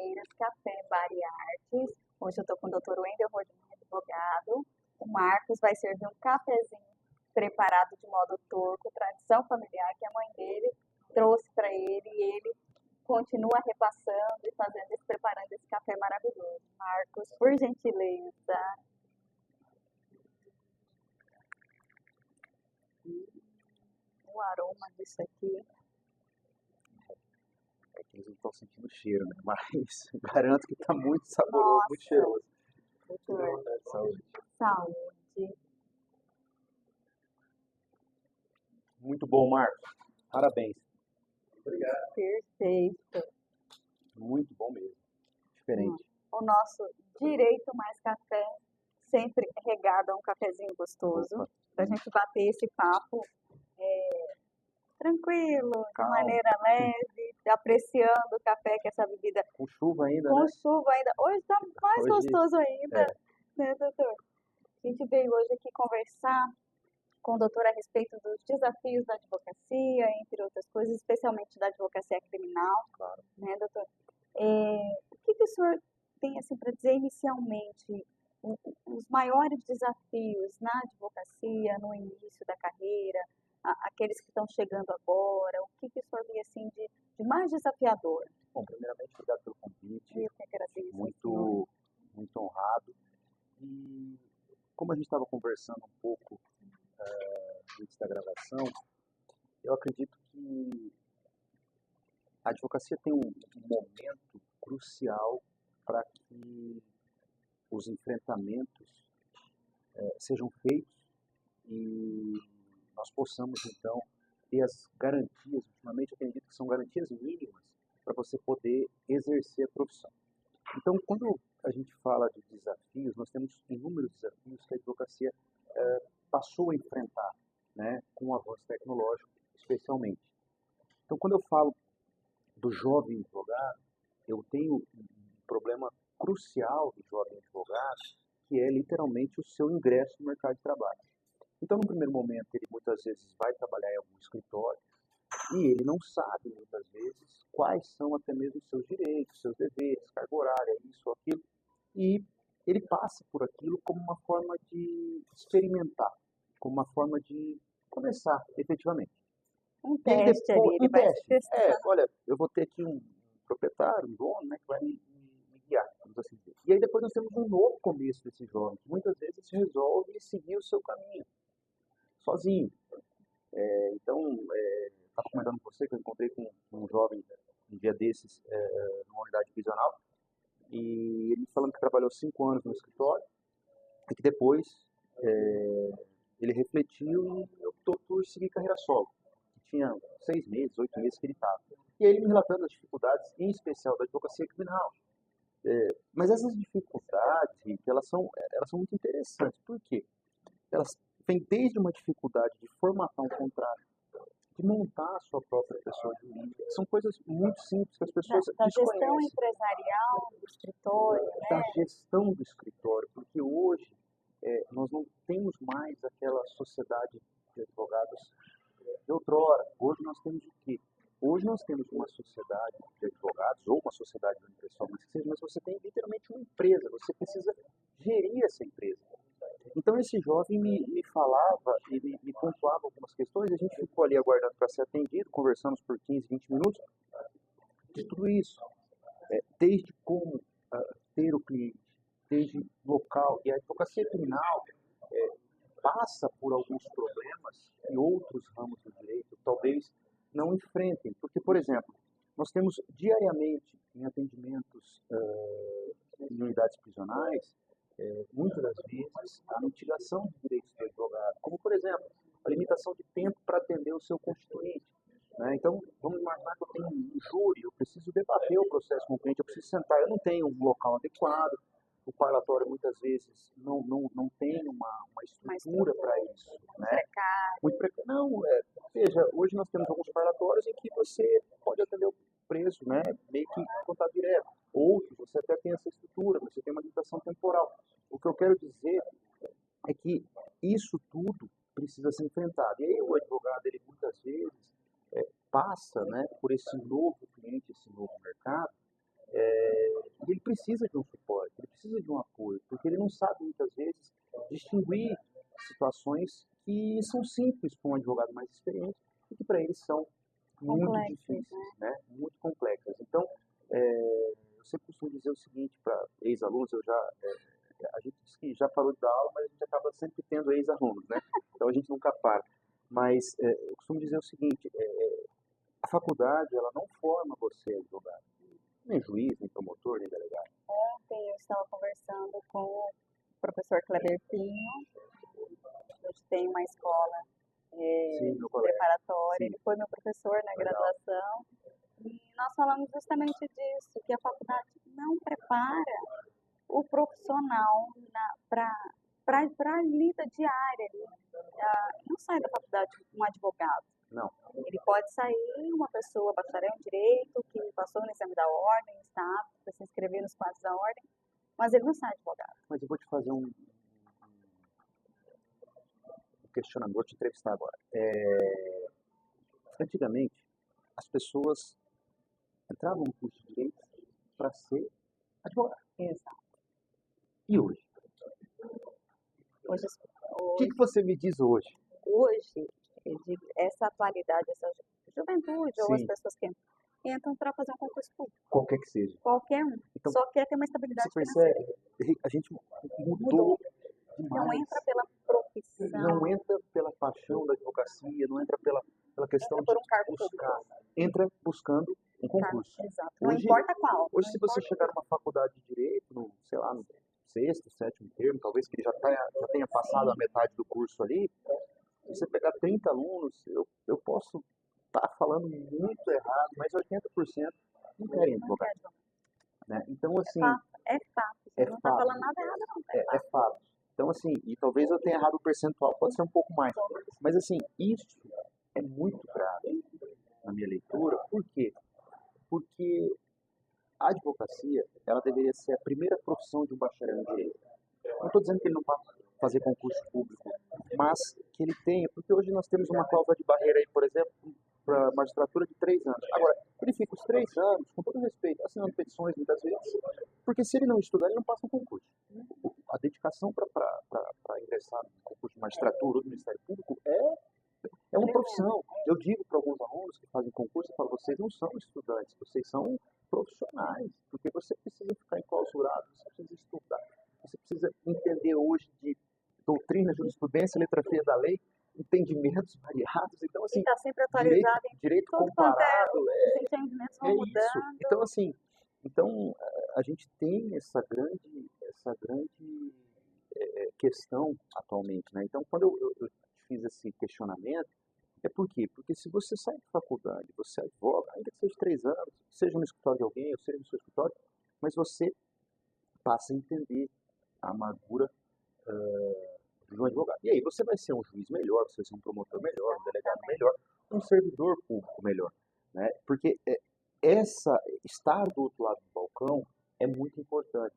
Palmeiras, Café Bar e Artes. Hoje eu estou com o Dr. Wendel Rolim, advogado. O Marcos vai servir um cafezinho preparado de modo turco, tradição familiar, que a mãe dele trouxe para ele e ele continua repassando e preparando esse café maravilhoso. Marcos, por gentileza. O aroma disso aqui. É que eles não estão sentindo o cheiro, né? Mas garanto que está muito saboroso, Nossa, muito cheiroso. doutor, Saúde. saúde. Muito bom, Marcos. Parabéns. Perfeito. Muito bom mesmo. Diferente. O nosso direito mais café, sempre regado a um cafezinho gostoso, para a gente bater esse papo tranquilo, de Calma. maneira leve, apreciando o café, que é essa bebida Com chuva ainda, com né? chuva ainda. Hoje está mais Hoje, gostoso ainda, é. né, doutor? A gente veio hoje aqui conversar com o doutor a respeito dos desafios da advocacia, entre outras coisas, especialmente da advocacia criminal, Claro. né, doutor? O que o senhor tem assim para dizer inicialmente, os maiores desafios na advocacia, no início da carreira, aqueles que estão chegando agora, o que o senhor vê assim de mais desafiador? Bom, primeiramente, obrigado pelo convite. Eu que agradeço. Muito honrado. E como a gente estava conversando um pouco antes da gravação, eu acredito que a advocacia tem um momento crucial para que os enfrentamentos sejam feitos e nós possamos, então, ter as garantias, ultimamente eu tenho dito que são garantias mínimas para você poder exercer a profissão. Então, quando a gente fala de desafios, nós temos inúmeros desafios que a advocacia passou a enfrentar, né, com o avanço tecnológico, especialmente. Então, quando eu falo do jovem advogado, eu tenho um problema crucial do jovem advogado, que é literalmente o seu ingresso no mercado de trabalho. Então, no primeiro momento, ele muitas vezes vai trabalhar em algum escritório e ele não sabe, muitas vezes, quais são até mesmo os seus direitos, seus deveres, carga horária, isso ou aquilo, e ele passa por aquilo como uma forma de experimentar, como uma forma de começar, efetivamente. Um E aí teste ali, depois, ele um vai teste. testar. Olha, eu vou ter aqui um proprietário, um dono, né, que vai me guiar, vamos assim dizer. E aí depois nós temos um novo começo desse jovem, que muitas vezes resolve seguir o seu caminho, sozinho. Então, estava comentando com você que eu encontrei com um jovem um dia desses numa unidade prisional, e ele falando que trabalhou 5 anos no escritório, e que depois ele refletiu e optou por seguir carreira solo. Tinha 6 meses, 8 meses que ele estava. E aí ele me relatando as dificuldades, em especial da advocacia criminal. Mas essas dificuldades, Rick, elas são muito interessantes. Por quê? Elas vêm desde uma dificuldade de formatar um contrato, de montar a sua própria pessoa jurídica. São coisas muito simples que as pessoas Da gestão desconhecem. empresarial do escritório, né? Da gestão do escritório, porque hoje nós não temos mais aquela sociedade de advogados de outrora. Hoje nós temos o quê? Hoje nós temos uma sociedade de advogados, ou uma sociedade de pessoal, mas você tem literalmente uma empresa, você precisa gerir essa empresa. Então esse jovem me falava, ele me pontuava algumas questões, a gente ficou ali aguardando para ser atendido, conversamos por 15, 20 minutos, de tudo isso. Desde como ter o cliente, desde local, e a advocacia criminal passa por alguns problemas que outros ramos do direito talvez não enfrentem. Porque, por exemplo, nós temos diariamente em atendimentos em unidades prisionais, muitas das vezes, a mitigação de direitos do advogado, como, por exemplo, a limitação de tempo para atender o seu constituinte. Né? Então, vamos imaginar que eu tenho um júri, eu preciso debater o processo com o cliente, eu preciso sentar, eu não tenho um local adequado, o parlatório muitas vezes não tem uma estrutura para isso. Né? Muito precário. Não, veja, hoje nós temos alguns parlatórios em que você pode atender o preso, né, meio que contato direto. Outros, você até tem essa estrutura, você tem uma limitação temporal. O que eu quero dizer é que isso tudo precisa ser enfrentado. E aí o advogado, ele muitas vezes passa, né, por esse novo cliente, esse novo mercado, E ele precisa de um suporte, ele precisa de um apoio, porque ele não sabe muitas vezes distinguir situações que são simples para um advogado mais experiente e que para eles são muito Complexos, difíceis, né? Muito complexas. Então, eu sempre costumo dizer o seguinte para ex-alunos, a gente diz que já parou de dar aula, mas a gente acaba sempre tendo ex-alunos, né? Então a gente nunca para. Mas eu costumo dizer o seguinte, a faculdade, ela não forma você advogado, nem juiz, nem promotor, nem delegado. Ontem eu estava conversando com o professor Kleber Pinho, hoje tem uma escola Sim, meu colega. preparatória, Sim. ele foi meu professor na Legal. graduação, e nós falamos justamente disso, que a faculdade não prepara o profissional para a lida diária. Não sai da faculdade um advogado. Não. Ele pode sair uma pessoa bacharel em direito, que passou no exame da ordem, está para se inscrever nos quadros da ordem, mas ele não sai advogado. Mas eu vou te fazer um questionamento, vou te entrevistar agora. Antigamente, as pessoas entravam no curso de direito para ser advogado. Exato. E hoje? O que você me diz hoje? Hoje, eu digo, essa atualidade, essa juventude, ou as Sim. pessoas que entram para fazer um concurso público, Qualquer que seja. qualquer um, Então, só quer ter uma estabilidade Você financeira. percebe? A gente mudou Mudou. demais. Não entra pela profissão, Não entra pela paixão da advocacia, não entra pela questão entra por um cargo de buscar. público. Entra buscando um concurso. Exato. Não Hoje- importa qual. Hoje, não se você importa chegar numa faculdade de direito, sei lá, no sexto, sétimo termo, talvez que ele já tenha passado a metade do curso ali, se você pegar 30 alunos, eu posso estar falando muito errado, mas 80% não querem não advogar. quer. Né? Então, assim, É fato. Você É não está fato. falando nada errado, não. é fato. Então, assim, e talvez eu tenha errado o percentual, pode ser um pouco mais. Mas, assim, isso é muito grave na minha leitura. Por quê? Porque a advocacia, ela deveria ser a primeira profissão de um bacharel em direito. Não estou dizendo que ele não vai fazer concurso público, mas que ele tenha, porque hoje nós temos uma cláusula de barreira aí, por exemplo, para a magistratura de 3 anos. Agora, ele fica os 3 anos, com todo respeito, assinando petições muitas vezes, porque se ele não estudar, ele não passa no concurso. A dedicação para ingressar no concurso de magistratura ou do Ministério Público é uma profissão. Eu digo para alguns alunos que fazem concurso, eu falo, vocês não são estudantes, vocês são profissionais, porque você precisa ficar enclausurado, você precisa estudar, você precisa entender hoje de doutrina, jurisprudência, letra feia da lei, entendimentos variados. Então, E assim, está sempre atualizado em direito tudo quanto comparado, os entendimentos vão é mudando. isso. Então, assim, a gente tem essa grande questão atualmente, né? Então, quando eu fiz esse questionamento, é por quê? Porque se você sai de faculdade, você advoga, ainda que seja 3 anos, seja no escritório de alguém, ou seja no seu escritório, mas você passa a entender a amargura de um advogado. E aí você vai ser um juiz melhor, você vai ser um promotor melhor, um delegado melhor, um servidor público melhor, né? Porque estar do outro lado do balcão é muito importante.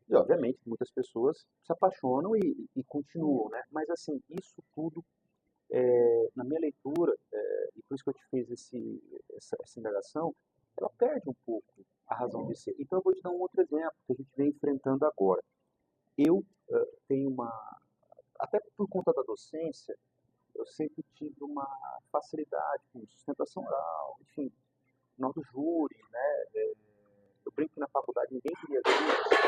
E, obviamente, muitas pessoas se apaixonam e continuam, né? Mas, assim, isso tudo, na minha leitura, e por isso que eu te fiz essa indagação, ela perde um pouco a razão de ser. Então, eu vou te dar um outro exemplo que a gente vem enfrentando agora. Eu tenho até por conta da docência, eu sempre tive uma facilidade com sustentação oral, enfim, nó do júri, né? Eu brinco que na faculdade ninguém queria júri.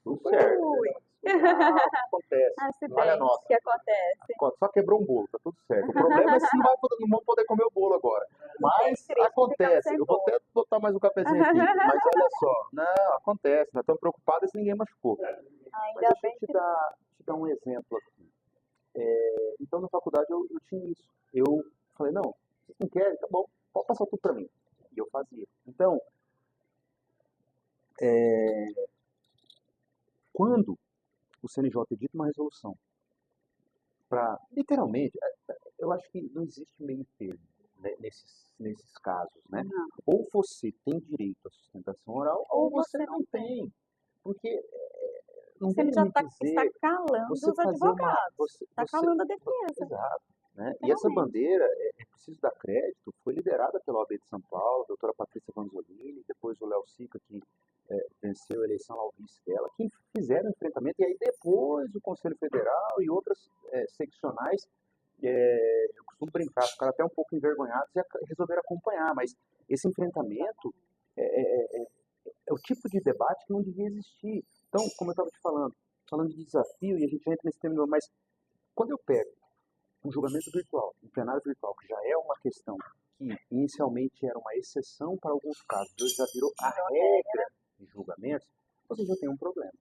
Tudo certo. Ui. Acontece. Acidente Olha a nossa. que acontece. Só quebrou um bolo, tá tudo certo. O problema é se não vão poder comer o bolo agora. Mas triste, acontece. ficamos sem Eu vou até botar mais um cafezinho aqui. Mas olha só, não, acontece. Nós estamos preocupados se ninguém machucou. Mas Ainda deixa bem eu te que dar um exemplo aqui. Então, na faculdade, eu tinha isso. Eu falei, não, vocês não querem? Tá bom, pode passar tudo para mim. E eu fazia. Então, quando o CNJ edita uma resolução para, literalmente, eu acho que não existe meio termo, né, nesses casos, né? não. Ou você tem direito à sustentação oral, ou você não tem. Porque não Você vem já me está dizer calando você os fazer advogados. Está calando a defesa. Exato. Né? E Realmente. essa bandeira é preciso dar crédito, foi liderada pela OAB de São Paulo, a doutora Patrícia Vanzolini, depois o Léo Sica, que venceu a eleição ao vice dela, que fizeram enfrentamento, e aí depois o Conselho Federal e outras seccionais, eu costumo brincar, ficaram até um pouco envergonhados e resolveram acompanhar, mas esse enfrentamento é o tipo de debate que não devia existir. Então, como eu estava te falando de desafio, e a gente entra nesse tema, mas quando eu pego um julgamento virtual, um plenário virtual, que já é uma questão que inicialmente era uma exceção para alguns casos, hoje já virou a regra de julgamentos, você já tem um problema.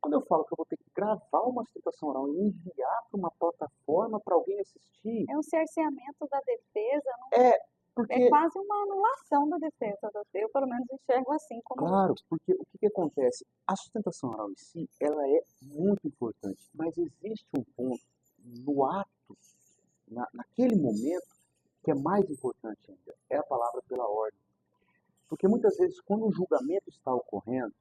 Quando eu falo que eu vou ter que gravar uma sustentação oral e enviar para uma plataforma para alguém assistir... É um cerceamento da defesa, porque... é quase uma anulação da defesa. Eu, pelo menos, enxergo assim. Claro, porque o que acontece? A sustentação oral em si, ela é muito importante, mas existe um ponto no ato, naquele momento, que é mais importante ainda, é a palavra pela ordem. Porque muitas vezes, quando o julgamento está ocorrendo,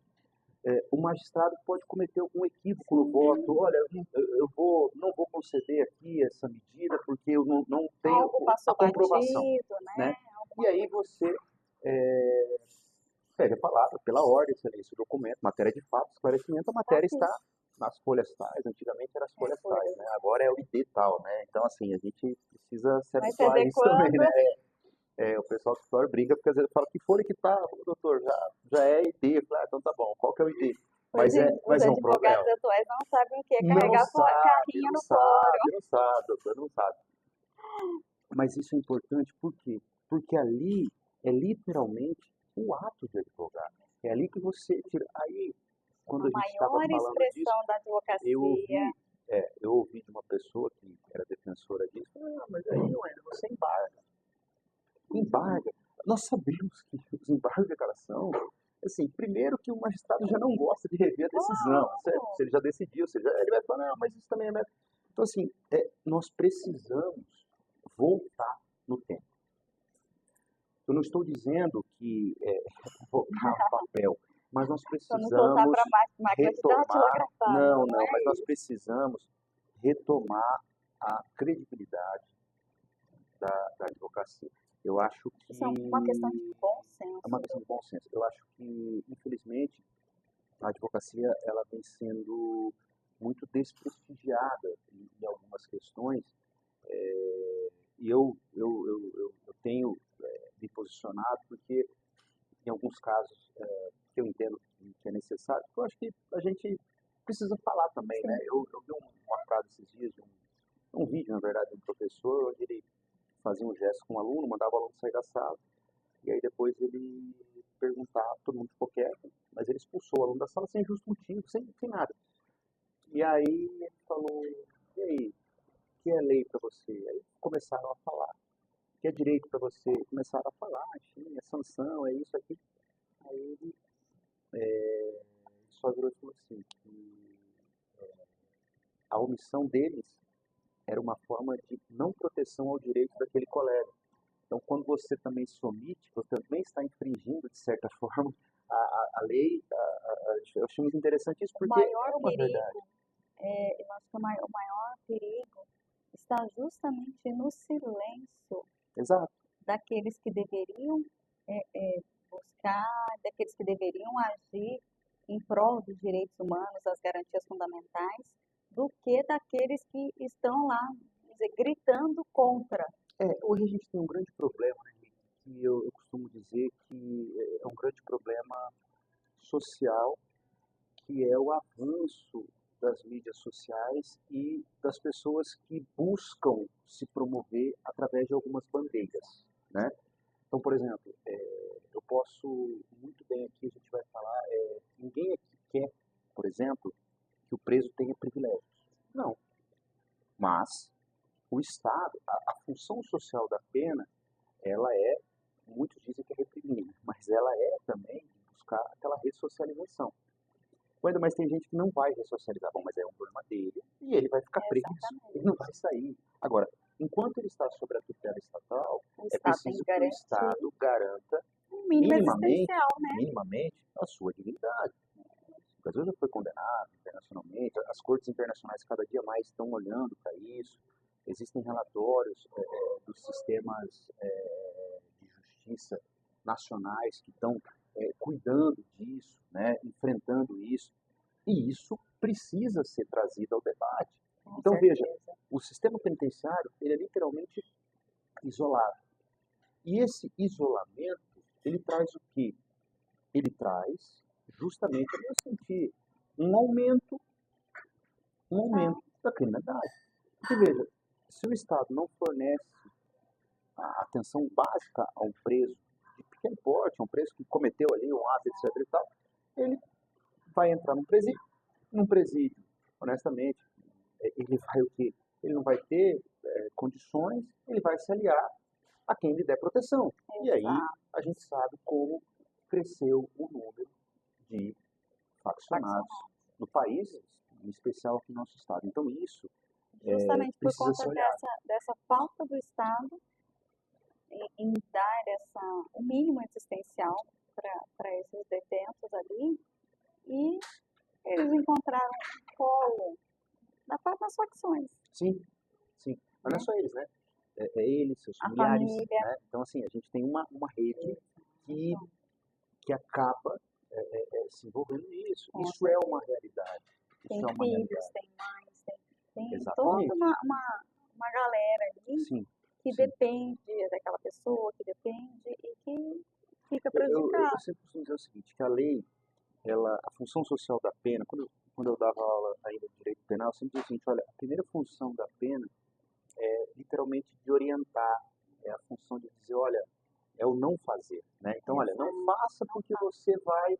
o magistrado pode cometer algum equívoco no voto. Olha, eu não vou conceder aqui essa medida porque eu não tenho a comprovação. Batido, né? E aí você pede a palavra pela ordem, excelência, o documento, matéria de fato, esclarecimento, a matéria está nas folhas tais, antigamente era as folhas tais, né? Agora é o ID tal, né? Então, assim, a gente precisa se habituar a isso também, né? O pessoal do escritório briga, porque às vezes fala que folha que tá, doutor, já é ID. Eu falo, então tá bom, qual que é o ID? Mas é um problema. Os advogados atuais não sabem o que é carregar carrinho no fórum. Doutor, não sabe. Mas isso é importante, por quê? Porque ali é literalmente o ato de advogar. É ali que você tira. Aí, quando a gente estava falando disso, da advocacia. Eu ouvi de uma pessoa que era defensora disso, mas aí não é, você embarga. Embarga. Nós sabemos que os embargos de declaração, assim, primeiro que o magistrado já não gosta de rever a decisão, certo? Se ele já decidiu, ele vai falar, não, mas isso também é... Então, assim, nós precisamos voltar no tempo. Eu não estou dizendo que voltar ao papel, mas nós precisamos retomar... Não, mas nós precisamos retomar a credibilidade da advocacia. Eu acho que... Isso é uma questão de bom senso. É uma questão de bom senso. Eu acho que, infelizmente, a advocacia ela vem sendo muito desprestigiada em algumas questões. E eu tenho me posicionado porque, em alguns casos, que eu entendo que é necessário, eu acho que a gente precisa falar também, né? Eu vi uma frase esses dias, de um vídeo, na verdade, de um professor, onde ele fazia um gesto com um aluno, mandava o aluno sair da sala, e aí depois ele perguntava, todo mundo ficou quieto, mas ele expulsou o aluno da sala sem justo motivo, sem nada. E aí ele falou, e aí, o que é lei para você? Aí começaram a falar. O que é direito para você? Começaram a falar, sim, é sanção, é isso aqui. Aí ele só virou e falou assim, que a omissão deles era uma forma de não proteção ao direito daquele colega. Então, quando você também se omite, você também está infringindo, de certa forma, a lei. Eu achei muito interessante isso, porque é uma verdade. Eu acho que o maior perigo está justamente no silêncio. Exato. Daqueles que deveriam buscar, daqueles que deveriam agir em prol dos direitos humanos, das garantias fundamentais, do que daqueles que estão lá, gritando contra. Hoje a gente tem um grande problema, né, que eu costumo dizer que é um grande problema social, que é o avanço das mídias sociais e das pessoas que buscam se promover através de algumas bandeiras, né? Então, por exemplo, eu posso muito bem aqui, a gente vai falar, ninguém aqui quer, por exemplo, que o preso tenha privilégios. Não. Mas o Estado, a função social da pena, ela muitos dizem que é reprimir, mas ela é também buscar aquela ressocialização. Ainda mais tem gente que não vai ressocializar, bom, mas é um problema dele, e ele vai ficar preso, ele não vai sair. Agora, enquanto ele está sob a tutela estatal, é preciso que o Estado garanta minimamente a sua dignidade. O Brasil já foi condenado internacionalmente, as cortes internacionais cada dia mais estão olhando para isso. existem relatórios dos sistemas de justiça nacionais que estão cuidando disso, né, enfrentando isso, e isso precisa ser trazido ao debate. Com Então, veja, certeza. o sistema penitenciário, ele é literalmente isolado. E esse isolamento, ele traz o quê? Ele traz, justamente, eu vou sentir um aumento da criminalidade. Porque, veja, se o Estado não fornece a atenção básica a um preso de pequeno porte, a um preso que cometeu ali um ato, etc. e tal, ele vai entrar num presídio, honestamente, ele vai o quê? Ele não vai ter condições, ele vai se aliar a quem lhe der proteção. E aí Exato. a gente sabe como cresceu o número de faccionados no país, em especial aqui no nosso estado. Então isso Justamente por precisa conta ser olhado. dessa falta do Estado em dar o mínimo existencial para esses detentos ali, e eles encontraram um colo das facções, Sim, sim. Mas não é né? só eles, né? Eles, seus A familiares, família. né? Então, assim, a gente tem uma rede que acaba se envolvendo nisso. Com Isso é uma realidade. Tem Isso é uma filhos, realidade. tem mães, tem toda Exatamente. uma galera ali Sim, que sim. depende daquela pessoa, que depende e que fica Eu prejudicado. sempre costumo dizer o seguinte, que a lei, a função social da pena, quando eu dava aula ainda de direito penal, eu sempre dizia o seguinte, olha, a primeira função da pena é literalmente de orientar, é a função de dizer, olha, é o não fazer, né? Então, olha, não faça porque você vai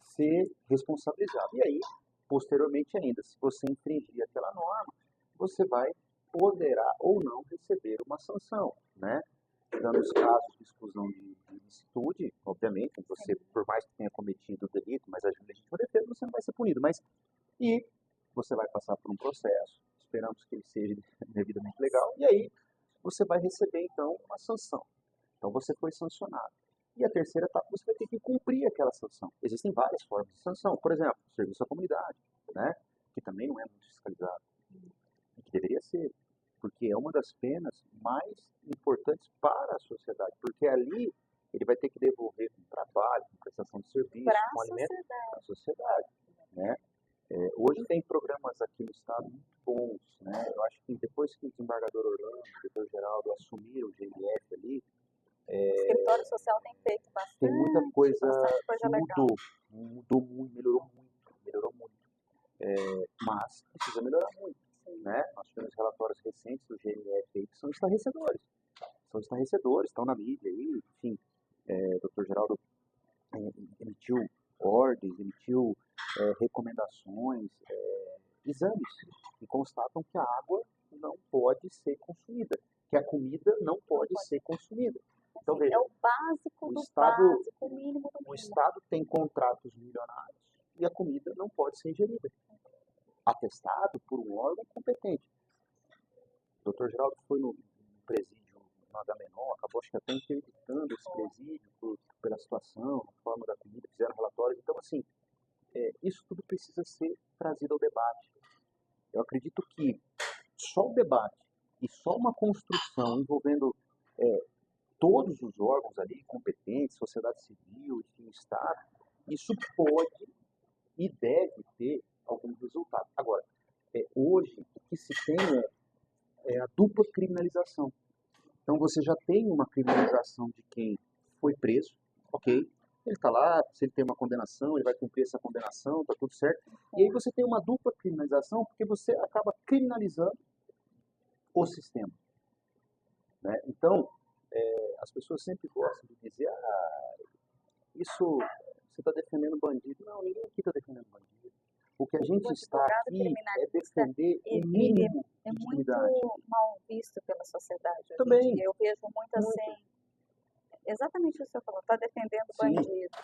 ser responsabilizado. E aí, posteriormente ainda, se você infringir aquela norma, você vai poderá ou não receber uma sanção, né? Dando os casos de exclusão de licitude, obviamente, você, por mais que tenha cometido o delito, mas agindo em legítima defesa, você não vai ser punido. E você vai passar por um processo, esperamos que ele seja devidamente legal, e aí você vai receber, então, uma sanção. Então, você foi sancionado. E a terceira etapa, você vai ter que cumprir aquela sanção. Existem várias formas de sanção. Por exemplo, serviço à comunidade, né? Que também não é muito fiscalizado. E que deveria ser. Porque é uma das penas mais importantes para a sociedade. Porque ali ele vai ter que devolver com trabalho, com prestação de serviço, Para a com alimento sociedade. para a sociedade. Né? Hoje tem programas aqui no estado muito bons. Né? Eu acho que depois que o desembargador Orlando, o doutor Geraldo assumiram o GLF ali, O escritório social tem feito bastante, tem muita coisa que legal. mudou muito, melhorou muito. Mas precisa melhorar muito. Né? Nós tivemos relatórios recentes do GLF aí que são estarrecedores. Estão na mídia aí, enfim. O Dr. Geraldo emitiu ordens, emitiu recomendações, exames que constatam que a água não pode ser consumida, que a comida não pode ser consumida. Então, veja, é o básico do Estado, básico, o mínimo do o mínimo. Estado tem contratos milionários e a comida não pode ser ingerida. Atestado por um órgão competente. O Dr. Geraldo foi no presídio no Agamenon, acabou acho que até interditando esse presídio pela situação, a forma da comida, fizeram relatórios. Então, assim, isso tudo precisa ser trazido ao debate. Eu acredito que só o debate e só uma construção envolvendo todos os órgãos ali competentes, sociedade civil, enfim, Estado, isso pode e deve ter algum resultado. Agora, hoje, o que se tem é a dupla criminalização. Então, você já tem uma criminalização de quem foi preso, ok, ele está lá, se ele tem uma condenação, ele vai cumprir essa condenação, está tudo certo. E aí você tem uma dupla criminalização, porque você acaba criminalizando o sistema. Né? Então, as pessoas sempre gostam de dizer, isso, você está defendendo bandido. Não, ninguém aqui está defendendo bandido. O que a gente está aqui é defender o mínimo é de muito dignidade. mal visto pela sociedade hoje em Também. dia. Eu vejo muito assim, exatamente o que você falou, está defendendo Sim. bandido.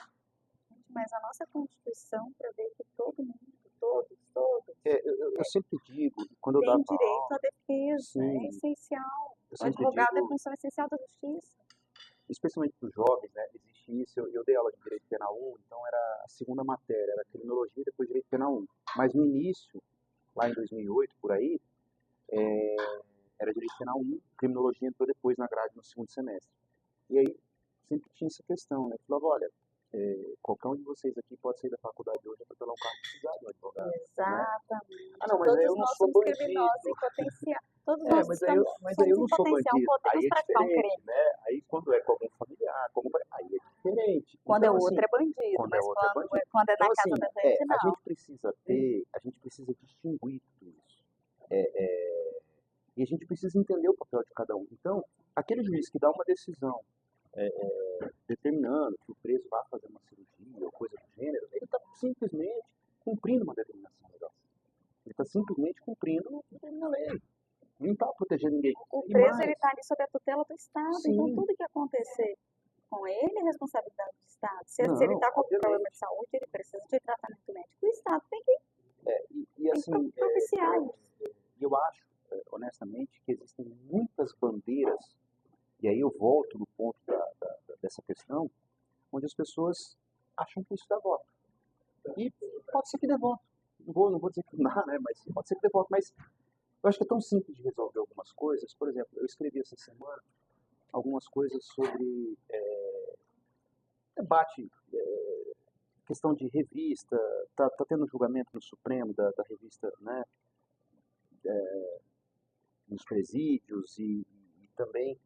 Mas a nossa Constituição prevê que todo mundo, todos, eu sempre digo, quando eu tem dava direito aula, à defesa, sim, é essencial. eu O sempre advogado é digo, a função essencial da justiça. especialmente para os jovens, né, existe isso. Eu dei aula de Direito Penal 1, então era a segunda matéria, era Criminologia e depois Direito Penal 1. Mas no início, lá em 2008, por aí, era Direito Penal 1, Criminologia entrou depois na grade no segundo semestre. E aí sempre tinha essa questão, né? Falava, olha, qualquer um de vocês aqui pode sair da faculdade hoje e atropelar um carro e precisar de um advogado. Né? Exatamente. Ah, não, mas aí eu Todos não nós sou somos criminosos bandido. em potencial. Todos nós Mas aí somos eu em não sou potencial, bandido. podemos Aí é praticar um diferente, crime. né? Aí quando é com algum familiar, aí é diferente. Quando é Então, o assim, outro é bandido, quando é mas outro é bandido. quando é Então, na assim, casa da gente, não. a gente precisa distinguir tudo isso. E a gente precisa entender o papel de cada um. Então, aquele juiz que dá uma decisão determinando que o preso vá fazer uma cirurgia ou coisa do gênero, ele está simplesmente cumprindo uma determinação legal. Ele está simplesmente cumprindo o que tem na lei. Não está protegendo ninguém. O E preso mais, está ali sob a tutela do Estado, então sim, tudo que acontecer com ele é responsabilidade do Estado. Se ele não, está com problema obviamente. de saúde, ele precisa de tratamento médico, o Estado tem que E assim, propiciar isso. eu acho, honestamente, que existem muitas bandeiras, e aí eu volto no ponto dessa questão, onde as pessoas acham que isso dá voto. E pode ser que dê voto. Não vou dizer que não dá, né? Mas pode ser que dê voto. Mas eu acho que é tão simples de resolver algumas coisas. Por exemplo, eu escrevi essa semana algumas coisas sobre debate, questão de revista. Tá tendo julgamento no Supremo da revista, né? Nos presídios e também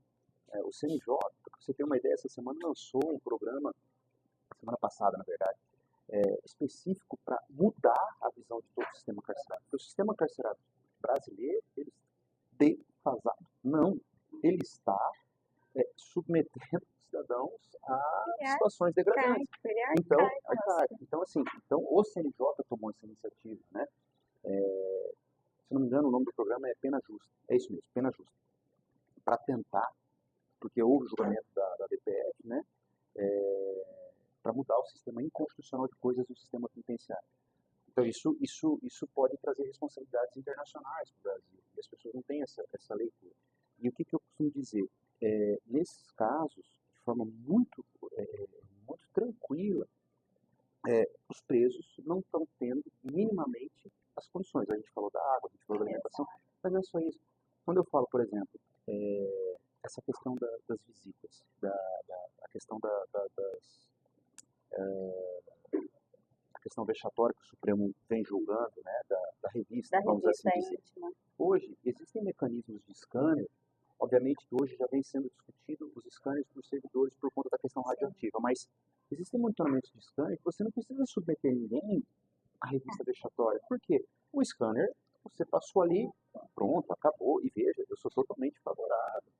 o CNJ, para você ter uma ideia, essa semana lançou um programa, semana passada, na verdade, específico para mudar a visão de todo o sistema carcerário. Porque o sistema carcerário brasileiro, ele está defasado. Não, ele está submetendo os cidadãos a situações degradantes. Então, então, assim, o CNJ tomou essa iniciativa, né? Se não me engano, o nome do programa é Pena Justa. É isso mesmo, Pena Justa. Para tentar, porque houve o julgamento da DPF, né? Para mudar o sistema inconstitucional de coisas do sistema penitenciário. Então, isso pode trazer responsabilidades internacionais para o Brasil. E as pessoas não têm essa leitura. E o que eu costumo dizer? Nesses casos, de forma muito tranquila, os presos não estão tendo minimamente as condições. A gente falou da água, a gente falou da alimentação, mas não é só isso. Quando eu falo, por exemplo, essa questão das visitas, a questão a questão vexatória que o Supremo vem julgando, né, da revista, vamos assim dizer. Íntima. Hoje, existem mecanismos de scanner, obviamente que hoje já vem sendo discutido os scanners dos servidores por conta da questão radioativa, mas existem monitoramentos de scanner que você não precisa submeter ninguém à revista vexatória. Por quê? O scanner, você passou ali, pronto, acabou, e veja, eu sou totalmente favorável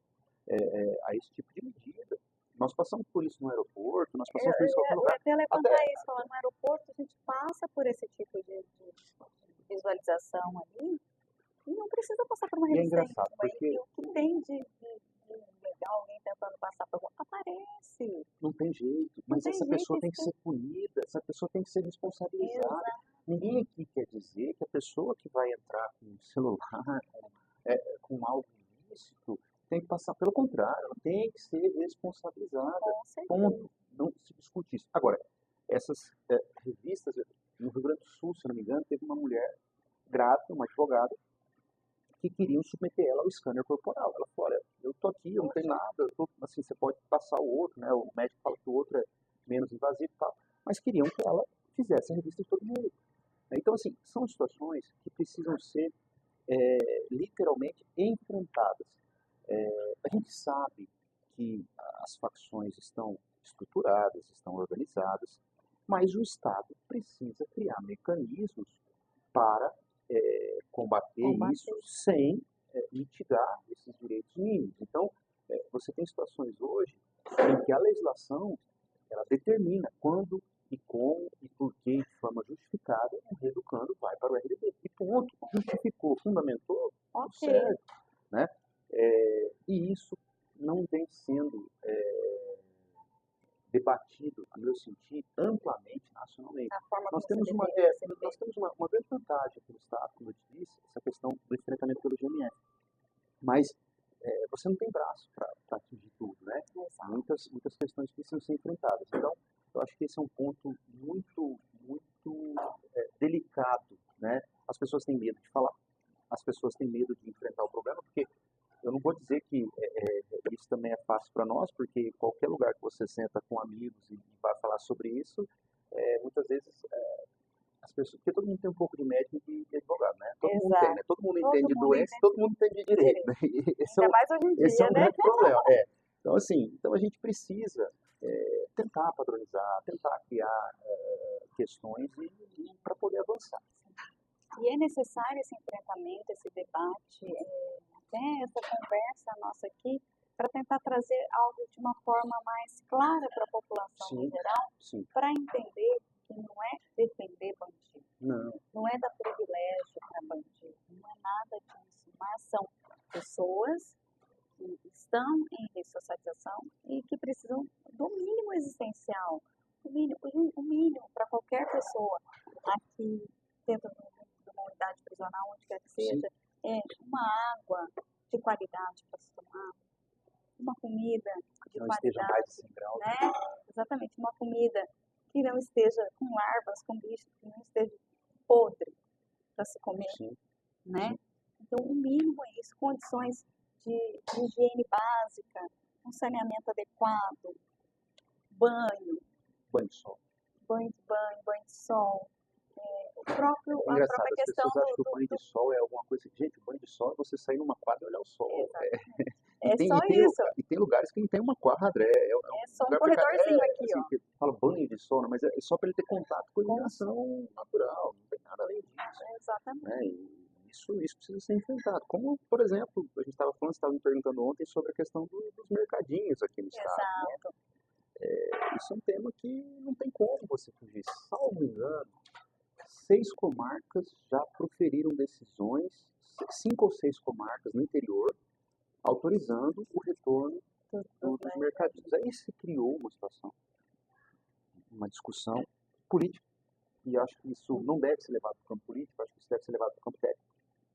a esse tipo de medida. Nós passamos por isso no aeroporto, nós passamos por isso em qualquer lugar. Eu até levantar isso, falar, no aeroporto a gente passa por esse tipo de visualização ali e não precisa passar por uma revista. E é engraçado, porque... E o que tem de legal, alguém tentando passar por uma, aparece. Não tem jeito, mas essa pessoa tem que ser punida, essa pessoa tem que ser responsabilizada. Exato. Ninguém aqui quer dizer que a pessoa que vai entrar com um celular, com algo ilícito, tem que passar, pelo contrário, ela tem que ser responsabilizada. Ponto. Não se discute isso. Agora, essas revistas, no Rio Grande do Sul, se não me engano, teve uma mulher grávida, uma advogada, que queriam submeter ela ao scanner corporal. Ela falou, olha, eu tô aqui, eu não tenho nada, assim, você pode passar o outro, né? O médico fala que o outro é menos invasivo e tal, mas queriam que ela fizesse a revista de todo jeito. Então, assim, são situações que precisam ser literalmente enfrentadas. A gente sabe que as facções estão estruturadas, estão organizadas, mas o Estado precisa criar mecanismos para combater isso sem mitigar esses direitos mínimos. Então, você tem situações hoje em que a legislação ela determina quando e como e por que, de forma justificada, um reeducando vai para o RDP. E ponto. Justificou, fundamentou, certo. Né? E isso não vem sendo debatido, a meu sentir, amplamente nacionalmente. Nós temos uma grande vantagem aqui no Estado, como eu te disse, essa questão do enfrentamento pelo GMF. Mas você não tem braço para atingir tudo, né? Muitas questões precisam ser enfrentadas. Então, eu acho que esse é um ponto muito delicado, né? As pessoas têm medo de falar, as pessoas têm medo de enfrentar o problema, porque eu não vou dizer que isso também é fácil para nós, porque qualquer lugar que você senta com amigos e vai falar sobre isso, muitas vezes as pessoas, porque todo mundo tem um pouco de médico e de advogado, né? Todo mundo tem, Exato. né? Todo mundo Todo entende de mundo doença, entende todo mundo entende de direito, né? E Ainda mais hoje em esse é dia, um né? grande problema. Então, assim, então a gente precisa tentar padronizar, tentar criar questões e para poder avançar. E é necessário esse enfrentamento, esse debate, até essa conversa nossa aqui, para tentar trazer algo de uma forma mais clara para a população Sim, em geral, sim. para entender que não é defender bandido, Não, não é dar privilégio para bandido, não é nada disso, mas são pessoas que estão em ressocialização e que precisam do mínimo existencial, o mínimo para qualquer pessoa aqui dentro de uma unidade prisional, onde quer que sim. seja, uma água de qualidade para se tomar, uma comida de Não esteja mais de qualidade, 100 graus. né? Exatamente, uma comida que não esteja com larvas, com bichos, que não esteja podre para se comer, Sim, né? Então, o mínimo é isso, condições de higiene básica, um saneamento adequado, banho, banho de sol. banho de sol, a própria Engraçado, as questão pessoas acham que o banho de sol é alguma coisa que, gente, o banho de sol é você sair numa quadra e olhar o sol. Exatamente. E tem, só e tem, isso. e tem lugares que não tem uma quadra, É só um lugar pra corredorzinho aqui, assim, ó. que fala banho de sol, né, mas é só para ele ter contato com a iluminação natural, não tem nada além disso. Exatamente. Né? E isso precisa ser enfrentado. Como, por exemplo, a gente estava falando, você estava me perguntando ontem sobre a questão dos mercadinhos aqui no estado. Né? Exato. Isso é um tema que não tem como você fugir. Salvo engano, 6 comarcas já proferiram decisões, 5 ou 6 comarcas no interior, autorizando o retorno dos mercadinhos. Aí se criou uma situação, uma discussão política, e acho que isso não deve ser levado para o campo político, acho que isso deve ser levado para o campo técnico.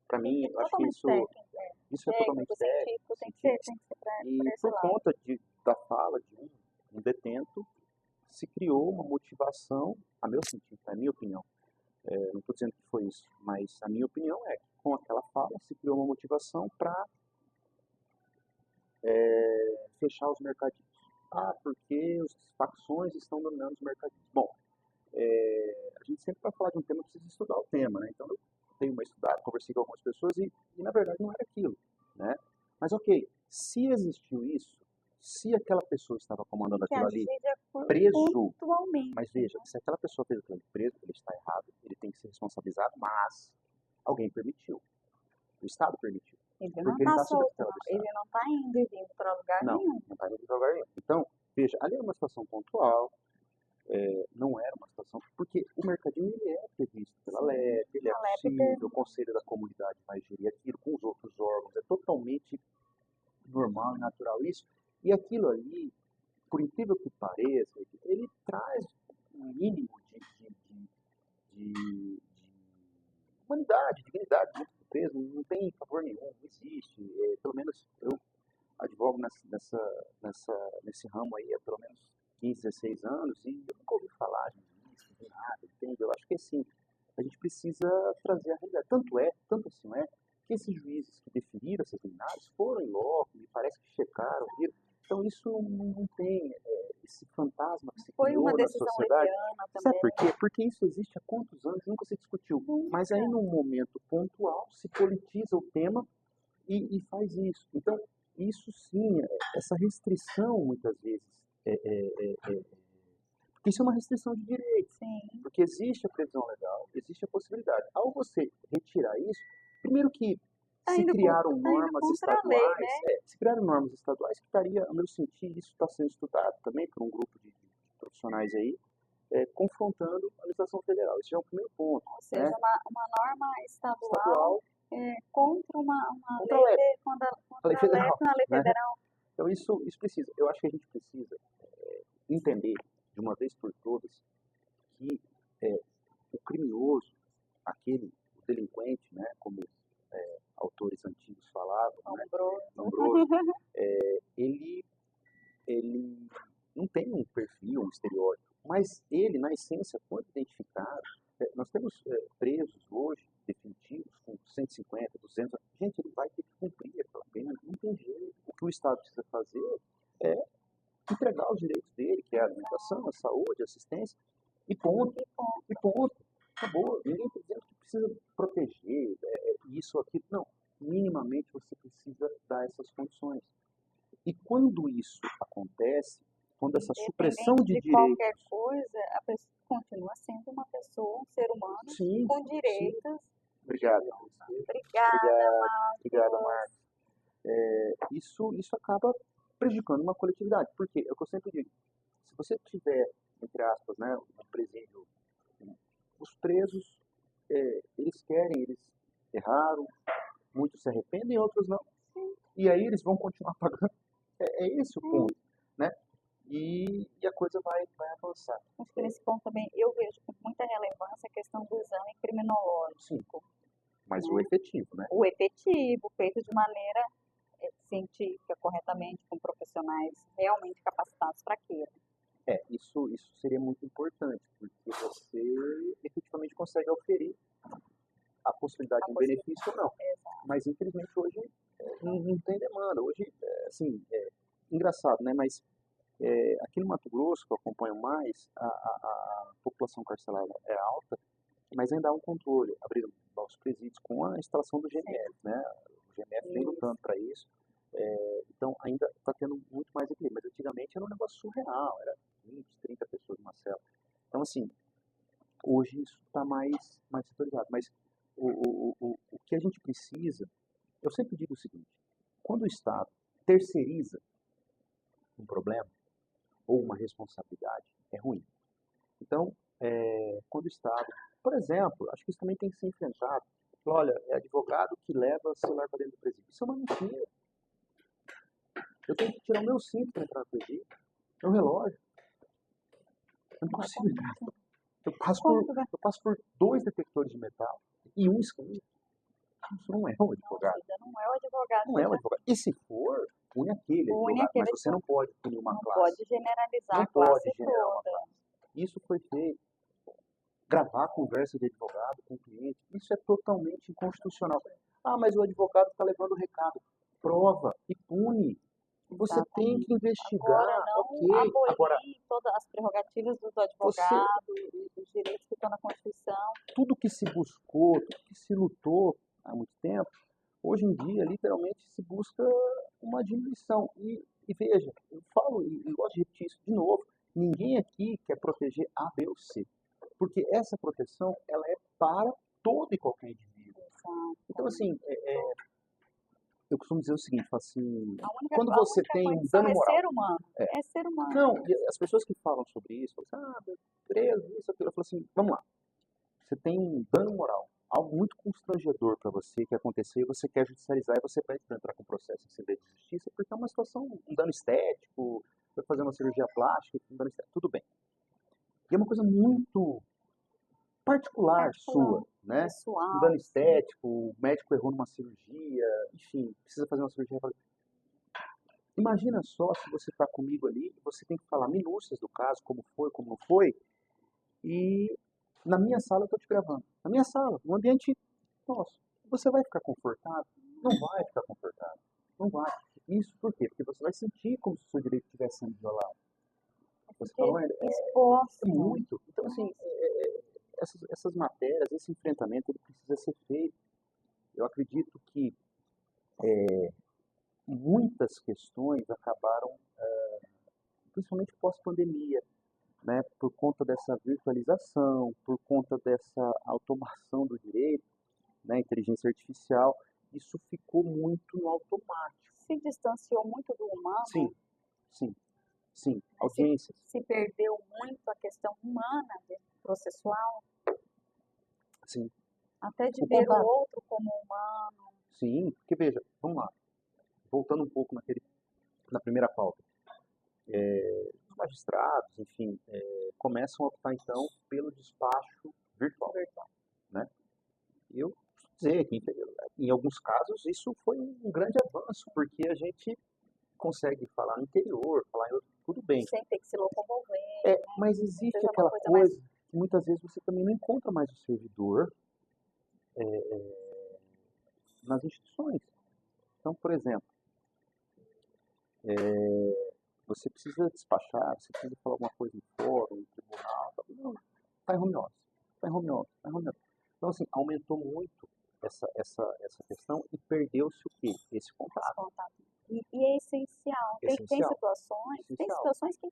Para mim, eu acho que isso é totalmente técnico, científico, e por conta da fala de um detento, se criou uma motivação, a meu sentido, a minha opinião, não estou dizendo que foi isso, mas a minha opinião é que com aquela fala se criou uma motivação para fechar os mercadinhos. Porque as facções estão dominando os mercadinhos. Bom, a gente sempre vai falar de um tema, precisa estudar o tema, né? Então eu tenho uma estudada, conversei com algumas pessoas e na verdade não era aquilo, né? Mas ok, se existiu isso, se aquela pessoa estava comandando aquilo ali, preso, mas veja, se aquela pessoa fez aquilo ali preso, ele está errado, ele tem que ser responsabilizado, mas alguém permitiu, o Estado permitiu. Ele não está solto, ele não está indo e vindo para lugar nenhum. Não está indo para lugar nenhum. Então, veja, ali era uma situação pontual, não era uma situação, porque o mercadinho ele é previsto pela LEP, ele é possível, o Conselho da Comunidade vai gerir aquilo com os outros órgãos, é totalmente normal e natural isso, e aquilo ali, por incrível que pareça, ele traz um mínimo de humanidade, dignidade dentro do preso, não tem favor nenhum, não existe, pelo menos eu advogo nesse ramo aí há pelo menos 15, 16 anos e eu nunca ouvi falar de nada, entende? Eu acho que assim, a gente precisa trazer a realidade. Tanto assim é, que esses juízes que definiram essas liminares foram em loco, me parece que checaram, viram. Então isso não tem esse fantasma que se criou na sociedade. Sabe por quê? Porque isso existe há quantos anos, nunca se discutiu. Mas aí num momento pontual se politiza o tema e faz isso. Então, isso sim, essa restrição muitas vezes, porque isso é uma restrição de direito, porque existe a previsão legal, existe a possibilidade. Ao você retirar isso, primeiro que se criaram normas estaduais, se criaram normas estaduais que estaria, a meu sentir, isso está sendo estudado também por um grupo de profissionais aí, confrontando a legislação federal. Esse é o primeiro ponto. Ou seja, uma norma estadual contra contra a lei federal. Então isso precisa. Eu acho que a gente precisa entender de uma vez por todas que o criminoso, o delinquente, né, como autores antigos falavam, Lombroso, ele não tem um perfil, um estereótipo, mas ele, na essência, quando identificado, nós temos presos hoje, definitivos, com 150, 200 que o Estado precisa fazer é entregar os direitos dele, que é a alimentação, a saúde, a assistência, e ponto. E ponto. Acabou. Ninguém está dizendo que precisa proteger isso ou aquilo. Não. Minimamente você precisa dar essas condições. E quando isso acontece, quando essa supressão de Independente de direitos... qualquer coisa, a pessoa continua sendo uma pessoa, um ser humano, Sim, com sim. direitos. Obrigado. Obrigado, Marcos. Isso acaba prejudicando uma coletividade. Porque é o que eu sempre digo. Se você tiver, entre aspas, né, um presídio, os presos, eles querem, eles erraram, muitos se arrependem, outros não. E aí eles vão continuar pagando. É esse o ponto, né? E a coisa vai avançar. Acho que nesse ponto também eu vejo com muita relevância a questão do exame criminológico. Mas o efetivo, né? O efetivo, feito de maneira científica, corretamente, com profissionais realmente capacitados para aquilo. Isso seria muito importante, porque você efetivamente consegue oferir a possibilidade de um benefício ou não. Exato. Mas infelizmente hoje não tem demanda. Hoje, assim, engraçado, né? Mas aqui no Mato Grosso, que eu acompanho mais, a população carcerária é alta, mas ainda há um controle. Abriram os presídios com a instalação do GMF, né? O GMF vem lutando para isso. Então ainda está tendo muito mais equilíbrio. Mas antigamente era um negócio surreal, era 20, 30 pessoas numa cela. Então, assim, hoje isso está mais setorizado. Mas o que a gente precisa, eu sempre digo o seguinte: quando o Estado terceiriza um problema ou uma responsabilidade, é ruim. Então, quando o Estado, por exemplo, acho que isso também tem que ser enfrentado. Olha, é advogado que leva celular para dentro do presídio. Isso é uma mentira. Eu tenho que tirar o meu cinto para entrar no presídio, meu relógio. Eu não consigo entrar. Eu passo por 2 detectores de metal e um scanner. Isso não é um advogado. Não é o advogado. Não é um advogado. E se for, pune aquele advogado. Mas você não pode punir uma classe. Não pode generalizar a classe pode generar uma classe. Isso foi feito. Gravar conversa de advogado com o cliente, isso é totalmente inconstitucional. Ah, mas o advogado está levando o recado. Prova e pune. Você tem que investigar. Agora, não abolir todas as prerrogativas do advogado, os direitos que estão na Constituição. Tudo que se buscou, tudo que se lutou há muito tempo, hoje em dia, literalmente, se busca uma diminuição. E veja, eu falo e gosto de repetir isso de novo, ninguém aqui quer proteger A, B ou C. Porque essa proteção, ela é para todo e qualquer indivíduo. Exato. Então, assim, eu costumo dizer o seguinte, assim, quando você tem um dano moral... É ser humano. É ser humano. Não, as pessoas que falam sobre isso, falam assim, preso, isso, aquilo, eu falo assim, vamos lá. Você tem um dano moral, algo muito constrangedor para você que aconteceu e você quer judicializar e você vai entrar com processo em segredo de justiça porque é uma situação, um dano estético, vai fazer uma cirurgia plástica, um dano estético, tudo bem. E é uma coisa muito particular sua, né? Pessoal, um dano estético, o médico errou numa cirurgia, enfim, precisa fazer uma cirurgia. Imagina só se você está comigo ali, você tem que falar minúcias do caso, como foi, como não foi, e na minha sala eu estou te gravando. Na minha sala, no ambiente nosso. Você vai ficar confortável? Não vai ficar confortável. Não vai. Isso por quê? Porque você vai sentir como se o seu direito estivesse sendo violado. Você falou, exposto. Muito. Então, assim, essas matérias, esse enfrentamento, ele precisa ser feito. Eu acredito que muitas questões acabaram, principalmente pós-pandemia, né, por conta dessa virtualização, por conta dessa automação do direito, né, inteligência artificial, isso ficou muito no automático. Se distanciou muito do humano. Sim. Audiências. Se perdeu muito a questão humana, processual. Sim. Até de ver o outro como humano. Sim, porque veja, vamos lá. Voltando um pouco na primeira pauta. Os magistrados, enfim, começam a optar, então, pelo despacho virtual. Né? Eu costumo dizer que, em alguns casos, isso foi um grande avanço, porque a gente consegue falar no interior, falar em outro, tudo bem. Sem ter que se locomover. Mas existe aquela coisa que muitas vezes você também não encontra mais o servidor nas instituições. Então, por exemplo, Você precisa despachar, você precisa falar alguma coisa em fórum, em tribunal, tá? Não, tá em home office, tá em home office, tá em home office. Então, assim, aumentou muito essa questão e perdeu-se o quê? Esse contato. Contato. E é essencial. Tem Essencial, tem essencial. situações que,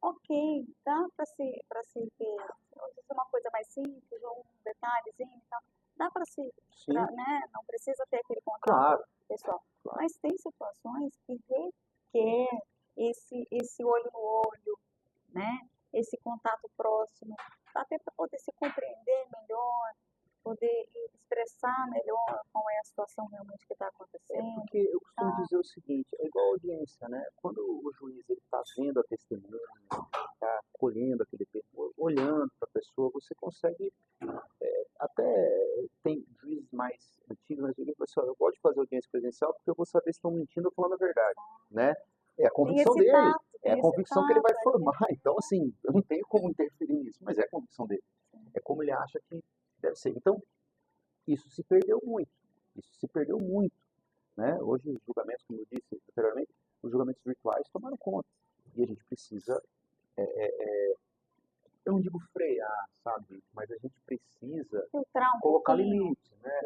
ok, dá para se ter, às vezes uma coisa mais simples, ou um detalhezinho e tal, dá para se, Sim, né, não precisa ter aquele contato claro, pessoal. claro. Mas tem situações que requer esse olho no olho, né, esse contato próximo, até para poder se compreender melhor, poder expressar melhor qual é a situação realmente que está acontecendo. Porque eu costumo dizer o seguinte, é igual a audiência, né? Quando o juiz está vendo a testemunha, está colhendo aquele tempo, olhando para a pessoa, você consegue, até tem juízes mais antigos, mas ele fala assim, olha, eu gosto de fazer audiência presencial porque eu vou saber se estão mentindo ou falando a verdade, né? É a convicção dele, é a convicção que ele vai formar. Então, assim, eu não tenho como interferir nisso, mas é a convicção dele. É como ele acha que deve ser. Então, isso se perdeu muito. Isso se perdeu muito, né? Hoje, os julgamentos, como eu disse anteriormente, os julgamentos virtuais tomaram conta. E a gente precisa, eu não digo frear, sabe? Mas a gente precisa filtrar um colocar pouquinho, limites, né?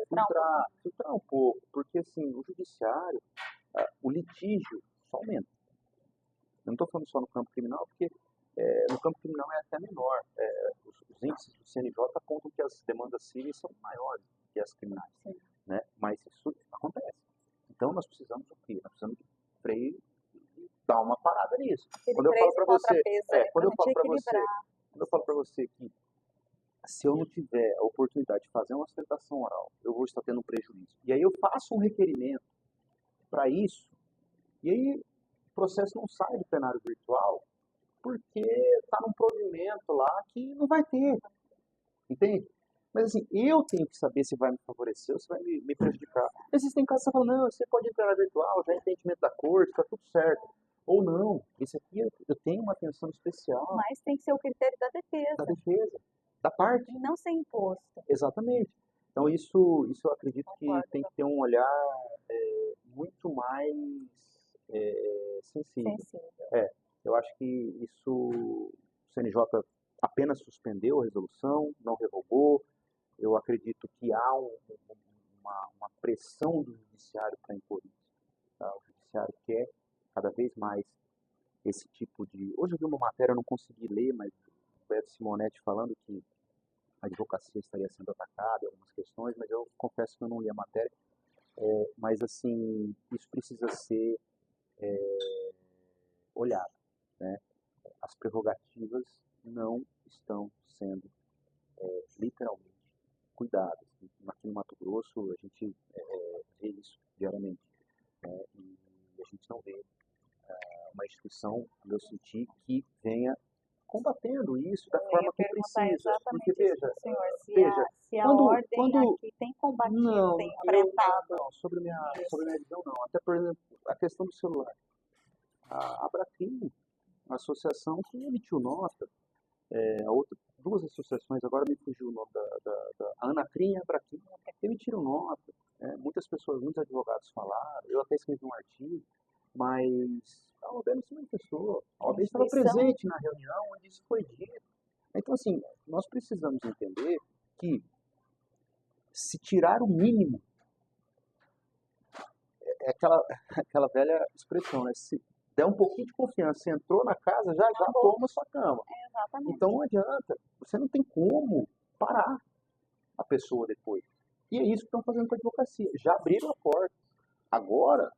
Filtrar um pouco. Porque, assim, o judiciário, o litígio só aumenta. Eu não estou falando só no campo criminal, porque no campo criminal é até menor. Os índices do CNJ apontam que as demandas civis são maiores que as criminais, né? Mas isso acontece. Então nós precisamos do quê? Nós precisamos de freio e dar uma parada nisso. Quando eu falo para você, quando eu falo para você que se eu não tiver a oportunidade de fazer uma sustentação oral, eu vou estar tendo um prejuízo. E aí eu faço um requerimento para isso, e aí o processo não sai do plenário virtual, porque está num provimento lá que não vai ter, entende? Mas assim, eu tenho que saber se vai me favorecer ou se vai me prejudicar. Existem casos que você fala, não, você pode entrar virtual, já é entendimento da corte, está tudo certo. Ou não, esse aqui eu tenho uma atenção especial. Mas tem que ser o critério da defesa, da parte. E não ser imposto. Exatamente. Então isso eu acredito que tem que ter um olhar muito mais sensível. Eu acho que isso o CNJ apenas suspendeu a resolução, não revogou. Eu acredito que há uma pressão do judiciário para impor isso. Tá? O judiciário quer cada vez mais esse tipo de... Hoje eu vi uma matéria, eu não consegui ler, mas o Beto Simonetti falando que a advocacia estaria sendo atacada em algumas questões, mas eu confesso que eu não li a matéria. Mas, assim, isso precisa ser olhado, né? As prerrogativas não estão sendo literalmente cuidadas. Aqui no Mato Grosso, a gente vê isso diariamente, né? E a gente não vê uma instituição, no meu sentir, que venha combatendo isso da forma que precisa. Porque, veja, se a ordem aqui tem combatido, não, tem enfrentado. Não, sobre minha visão não. Até, por exemplo, a questão do celular. A Abracrim, uma associação que emitiu nota, duas associações, agora me fugiu o nome da Anacrim e a Abracrim, emitiram nota. Muitas pessoas, muitos advogados falaram, eu até escrevi um artigo, mas a OAB não se manifestou. A OAB estava presente na reunião onde isso foi dito. Então, assim, nós precisamos entender que se tirar o mínimo, é aquela velha expressão, né? Se der um pouquinho de confiança, você entrou na casa, já toma sua cama. Então não adianta, você não tem como parar a pessoa depois. E é isso que estão fazendo com a advocacia. Já abriram a porta. Agora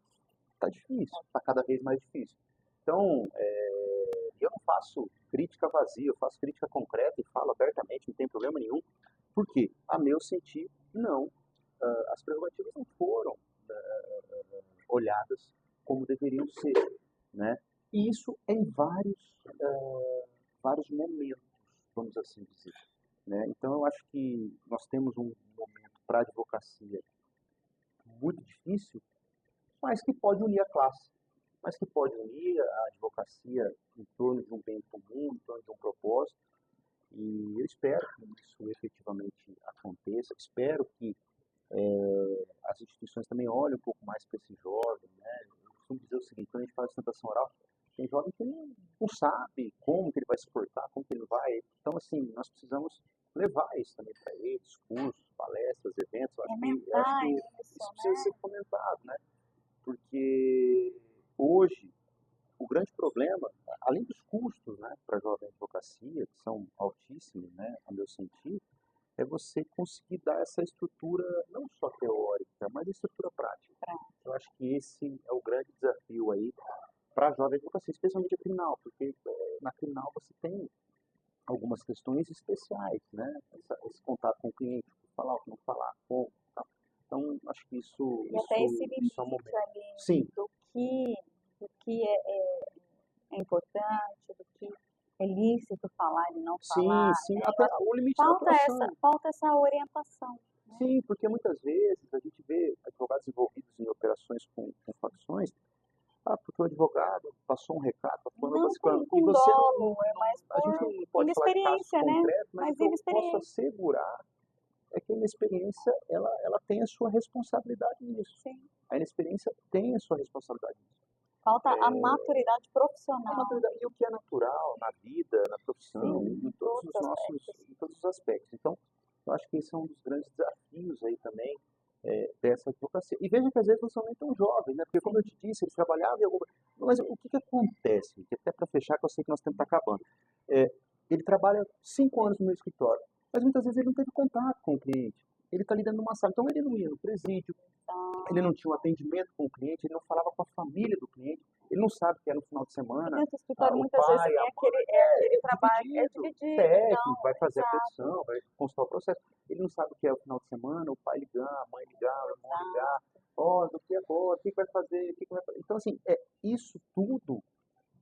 está difícil, está cada vez mais difícil. Então, eu não faço crítica vazia, eu faço crítica concreta e falo abertamente, não tem problema nenhum. Por quê? A meu sentir, não. As prerrogativas não foram olhadas como deveriam ser, né? E isso em vários momentos, vamos assim dizer, né? Então eu acho que nós temos um momento para a advocacia muito difícil, mas que pode unir a classe, mas que pode unir a advocacia em torno de um bem comum, em torno de um propósito. E eu espero que isso efetivamente aconteça, espero que as instituições também olhem um pouco mais para esse jovem, né? Eu costumo dizer o seguinte, E quando a gente fala de sustentação oral, tem jovem que não sabe como que ele vai se portar, como que ele vai. Então, assim, nós precisamos levar isso também para eles, cursos, palestras, eventos. Eu acho que Fomentar isso isso, precisa né? ser fomentado, né? Porque hoje o grande problema, além dos custos, né, para a jovem advocacia, que são altíssimos, né, a meu sentir, é você conseguir dar essa estrutura não só teórica, mas estrutura prática. Eu acho que esse é o grande desafio aí para a jovem advocacia, especialmente a criminal, porque na criminal você tem algumas questões especiais, né? Esse contato com o cliente, o que falar, o que não falar, como, tá? Então, acho que isso, E até esse isso, isso é um limite momento. ali Sim, do que é importante, do que é lícito falar e não sim, falar, sim, né? Eu até acho que o limite da atuação. falta essa orientação, né? Sim, porque muitas vezes a gente vê advogados envolvidos em operações com facções, porque o advogado passou um recado para fulano, Não para ciclano, e com você dolo, é mais a gente por não pode falar de casos inexperiência, né? concretos, mas o Mas que eu posso inexperiência, assegurar é que a inexperiência, ela tem a sua responsabilidade nisso. sim. A inexperiência tem a sua responsabilidade nisso. Falta a maturidade A profissional, maturidade, e o que é natural na vida, na profissão, sim, em todos todos os os nossos, aspectos. em todos os aspectos. Então, eu acho que esse é um dos grandes desafios aí também dessa advocacia. E veja que às vezes não são nem tão jovens, né? Porque como eu te disse, eles trabalhavam em alguma... Mas o que acontece? Que até para fechar, que eu sei que nosso tempo está acabando. É, ele trabalha 5 anos no meu escritório, mas muitas vezes ele não teve contato com o cliente. Ele está lidando numa sala, então ele não ia no presídio, ele Então, não tinha um atendimento com o cliente, ele não falava com a família do cliente, ele não sabe que é no final de e semana, dentro do escritório o muitas vezes pai, também a mãe, é aquele trabalho, é dividido, o dividido, técnico então, vai fazer a exato, petição, vai constar o processo, ele não sabe o que é o final de semana, o pai ligar, a mãe ligar, o irmão ligar, exato. ó, do que agora, o que vai fazer, o que vai fazer. Então, assim, isso tudo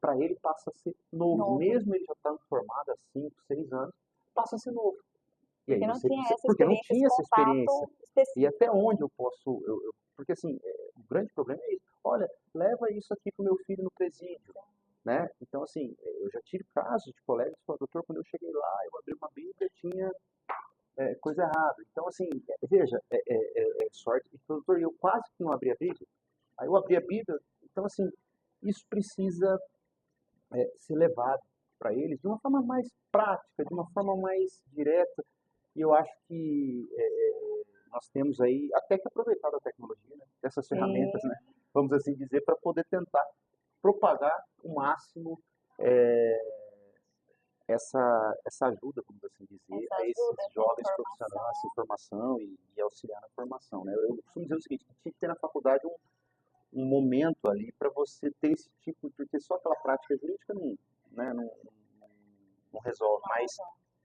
para ele passa a ser novo, Novo, mesmo ele já estando formado há 5, 6 anos, passa a ser novo. E aí porque não você tinha precisa, essa porque não experiência, esse tinha essa experiência. contato E específico. até onde eu posso, porque assim, o grande problema é isso. Olha, leva isso aqui pro meu filho no presídio, né? Então assim, eu já tive casos de colegas que falaram, doutor, quando eu cheguei lá, eu abri uma Bíblia e tinha coisa errada. Então assim, veja, é sorte. E doutor, eu quase que não abri a Bíblia. Aí eu abri a Bíblia, então assim, isso precisa ser levado para eles de uma forma mais prática, de uma forma mais direta. E eu acho que nós temos aí até que aproveitar da tecnologia, né, dessas ferramentas, Sim, né, vamos assim dizer, para poder tentar propagar o máximo é, essa ajuda, vamos assim dizer, essa a ajuda, esses essa jovens profissionais, essa informação, informação e auxiliar na formação. Né? Eu costumo dizer o seguinte, tinha que ter na faculdade um momento ali para você ter esse tipo, porque só aquela prática jurídica não resolve. não resolve,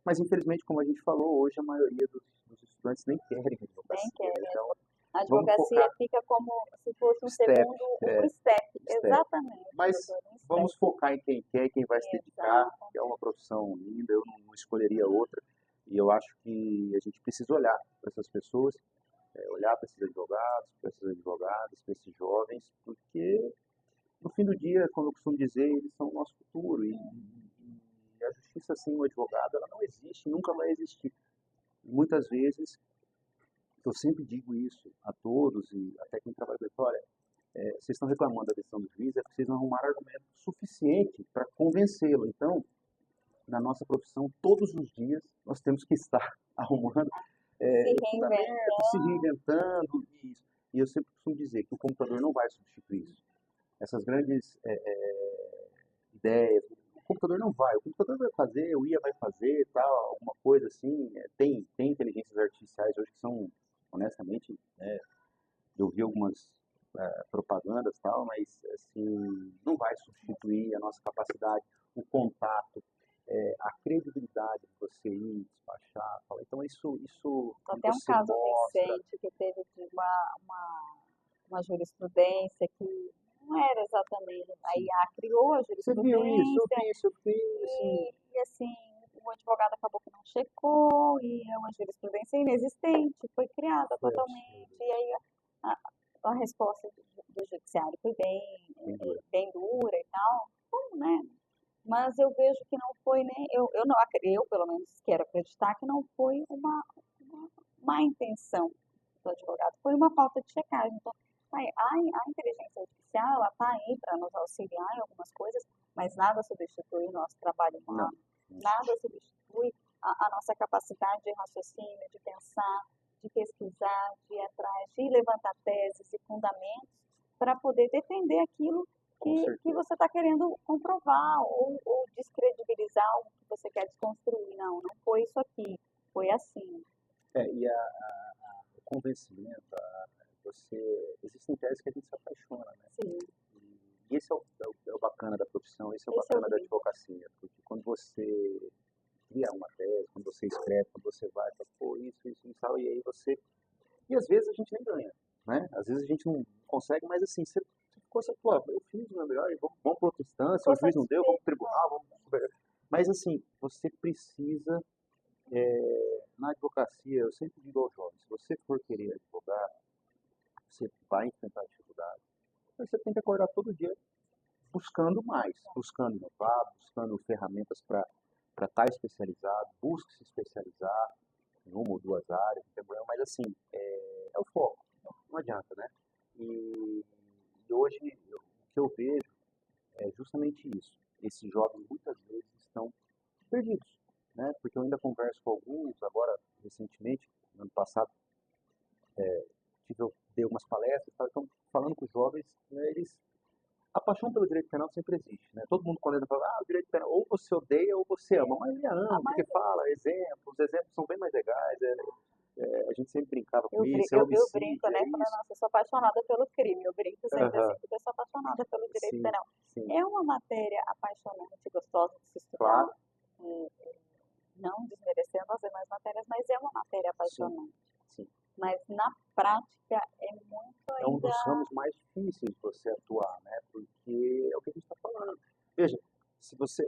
Mas infelizmente, como a gente falou, hoje a maioria dos estudantes nem querem nem advocacia, né? querem. Então, A vamos advocacia focar fica como se fosse um step, segundo, um step, step. exatamente, Mas doutor, um step, vamos focar em quem quer, quem vai se dedicar, exato. que é uma profissão linda, eu não escolheria outra. E eu acho que a gente precisa olhar para essas pessoas, olhar para esses advogados, para essas advogadas, para esses jovens, porque no fim do dia, como eu costumo dizer, eles são o nosso futuro. E a justiça sem o advogado, ela não existe, nunca vai existir. E muitas vezes, eu sempre digo isso a todos, e até quem trabalha com isso, olha, vocês estão reclamando da decisão do juiz, é porque vocês não arrumaram argumento suficiente para convencê-lo. Então, na nossa profissão, todos os dias, nós temos que estar arrumando Se fundamentos, se reinventando, reinventando. E eu sempre costumo dizer que o computador não vai substituir isso. Essas grandes ideias, o computador não vai. O computador vai fazer, o IA vai fazer, tal, alguma coisa assim. Tem inteligências artificiais hoje que são, honestamente, eu vi algumas propagandas tal, mas assim, não vai substituir a nossa capacidade, o contato, a credibilidade de você ir, despachar, tal. Então isso só quando tem um você caso mostra, recente que teve de uma jurisprudência que não era exatamente, a sim. IA criou a Você viu isso? Eu jurisprudência vi isso, eu fiquei assim, e assim, o advogado acabou que não checou e é uma jurisprudência inexistente, foi criada foi totalmente, absurdo, e aí a, a resposta do judiciário foi sem dúvida. bem dura e tal, bom, né? Mas eu vejo que não foi nem, eu não eu pelo menos quero acreditar que não foi uma má intenção do advogado, foi uma falta de checagem. Então, A inteligência artificial, ela está aí para nos auxiliar em algumas coisas, mas nada substitui o nosso trabalho Não. humano, nada substitui a nossa capacidade de raciocínio, de pensar, de pesquisar, de ir atrás, de levantar teses e fundamentos para poder defender aquilo Com que certeza. você está querendo comprovar ou descredibilizar algo que você quer desconstruir. Não, não foi isso aqui, foi assim. E o convencimento, existem teses que a gente se apaixona, né? Sim, E esse é o bacana da profissão, esse é o esse é o bacana da brilho. advocacia, porque quando você cria uma tese, quando você escreve, quando você vai, fala, pô, isso, tal, e aí você... E às vezes a gente nem ganha, né? Às vezes a gente não consegue, mas assim, você ficou assim, pô, eu fiz o meu melhor, e vamos para outra instância, Ficou o juiz não deu, vamos satisfeito. para o tribunal, vamos... Mas assim, você precisa, na advocacia, eu sempre digo aos jovens, se você for querer advogar, você vai enfrentar dificuldades. Mas você tem que acordar todo dia buscando mais, buscando inovar, buscando ferramentas para estar especializado, busque se especializar em uma ou duas áreas, entendeu? Mas assim, é o foco, não adianta, né? E hoje o que eu vejo é justamente isso. Esses jovens muitas vezes estão perdidos, né? Porque eu ainda converso com alguns, agora recentemente, no ano passado, eu dei algumas palestras, tal, então falando com os jovens, né, a paixão pelo direito penal sempre existe, né? Todo mundo quando ele fala, o direito penal, ou você odeia ou você ama, mas ele Ah, ama, mas porque fala, exemplos, os exemplos são bem mais legais, a gente sempre brincava com eu, isso, é eu homicídio, brinco, né? é Falando, isso. nossa, eu sou apaixonada pelo crime. Eu brinco sempre assim, Aham, porque eu sou apaixonada pelo direito sim, penal. sim, É uma matéria apaixonante, gostosa de se estudar. claro, Não desmerecendo as demais matérias, mas é uma matéria sim, apaixonante. sim. Mas na prática é muito É um dos ainda. ramos mais difíceis de você atuar, né? Porque é o que a gente está falando. Veja,